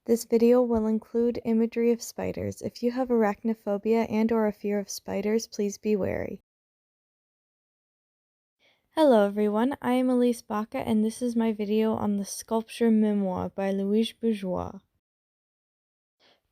This video will include imagery of spiders. If you have arachnophobia and/or a fear of spiders, please be wary. Hello everyone, I am Louise and this is my video on the sculpture Maman by Louise Bourgeois.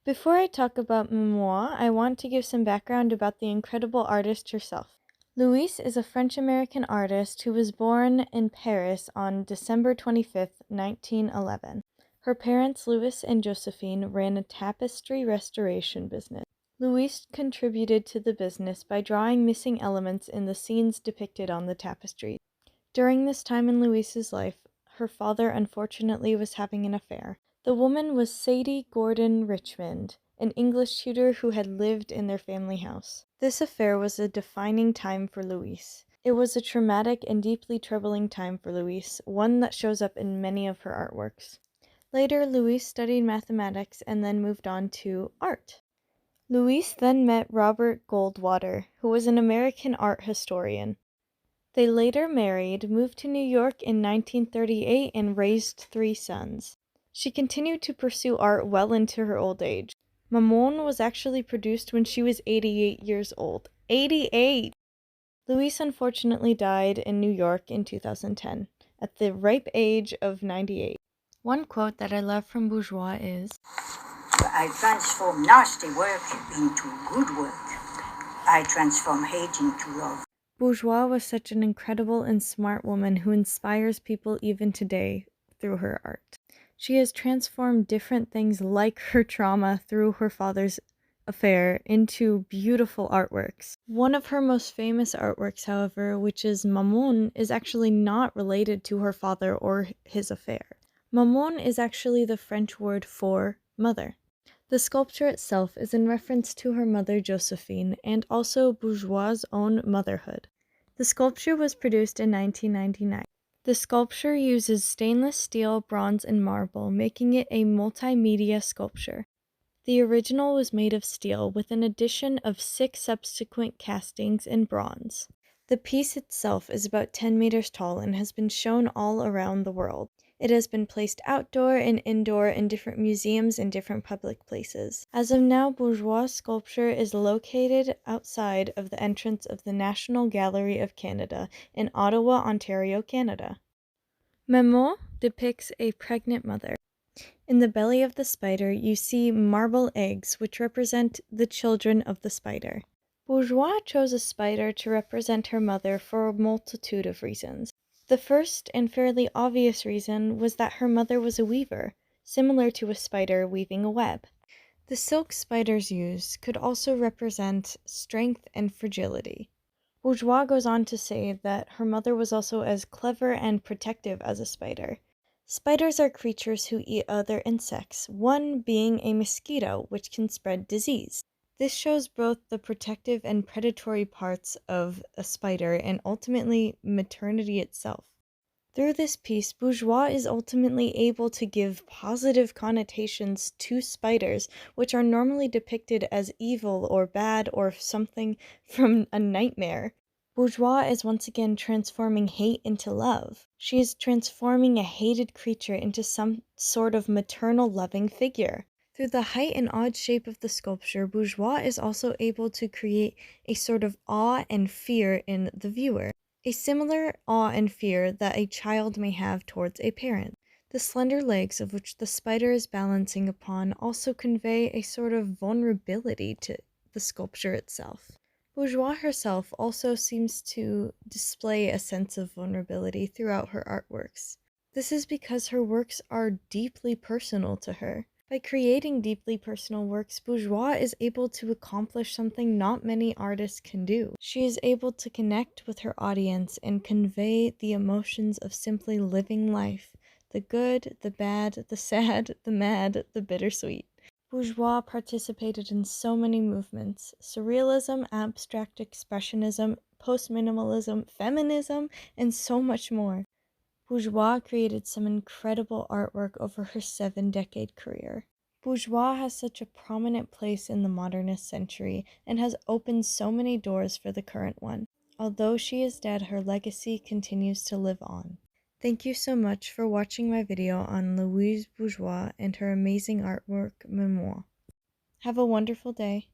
Before I talk about Maman, I want to give some background about the incredible artist herself. Louise is a French-American artist who was born in Paris on December 25, 1911. Her parents, Louis and Josephine, ran a tapestry restoration business. Louise contributed to the business by drawing missing elements in the scenes depicted on the tapestries. During this time in Louise's life, her father unfortunately was having an affair. The woman was Sadie Gordon Richmond, an English tutor who had lived in their family house. This affair was a defining time for Louise. It was a traumatic and deeply troubling time for Louise, one that shows up in many of her artworks. Later, Louise studied mathematics and then moved on to art. Louise then met Robert Goldwater, who was an American art historian. They later married, moved to New York in 1938, and raised 3 sons. She continued to pursue art well into her old age. Maman was actually produced when she was 88 years old. 88! Louise unfortunately died in New York in 2010, at the ripe age of 98. One quote that I love from Bourgeois is, "I transform nasty work into good work. I transform hate into love." Bourgeois was such an incredible and smart woman who inspires people even today through her art. She has transformed different things like her trauma through her father's affair into beautiful artworks. One of her most famous artworks, however, which is Maman, is actually not related to her father or his affair. Maman is actually the French word for mother. The sculpture itself is in reference to her mother Josephine and also Bourgeois' own motherhood. The sculpture was produced in 1999. The sculpture uses stainless steel, bronze, and marble, making it a multimedia sculpture. The original was made of steel with an addition of 6 subsequent castings in bronze. The piece itself is about 10 meters tall and has been shown all around the world. It has been placed outdoor and indoor in different museums and different public places. As of now, Bourgeois' sculpture is located outside of the entrance of the National Gallery of Canada in Ottawa, Ontario, Canada. Maman depicts a pregnant mother. In the belly of the spider, you see marble eggs, which represent the children of the spider. Bourgeois chose a spider to represent her mother for a multitude of reasons. The first and fairly obvious reason was that her mother was a weaver, similar to a spider weaving a web. The silk spiders used could also represent strength and fragility. Bourgeois goes on to say that her mother was also as clever and protective as a spider. Spiders are creatures who eat other insects, one being a mosquito, which can spread disease. This shows both the protective and predatory parts of a spider and ultimately maternity itself. Through this piece, Bourgeois is ultimately able to give positive connotations to spiders, which are normally depicted as evil or bad or something from a nightmare. Bourgeois is once again transforming hate into love. She is transforming a hated creature into some sort of maternal loving figure. Through the height and odd shape of the sculpture, Bourgeois is also able to create a sort of awe and fear in the viewer. A similar awe and fear that a child may have towards a parent. The slender legs of which the spider is balancing upon also convey a sort of vulnerability to the sculpture itself. Bourgeois herself also seems to display a sense of vulnerability throughout her artworks. This is because her works are deeply personal to her. By creating deeply personal works, Bourgeois is able to accomplish something not many artists can do. She is able to connect with her audience and convey the emotions of simply living life, the good, the bad, the sad, the mad, the bittersweet. Bourgeois participated in so many movements: surrealism, abstract expressionism, post-minimalism, feminism, and so much more. Bourgeois created some incredible artwork over her 7-decade career. Bourgeois has such a prominent place in the modernist century and has opened so many doors for the current one. Although she is dead, her legacy continues to live on. Thank you so much for watching my video on Louise Bourgeois and her amazing artwork, Maman. Have a wonderful day.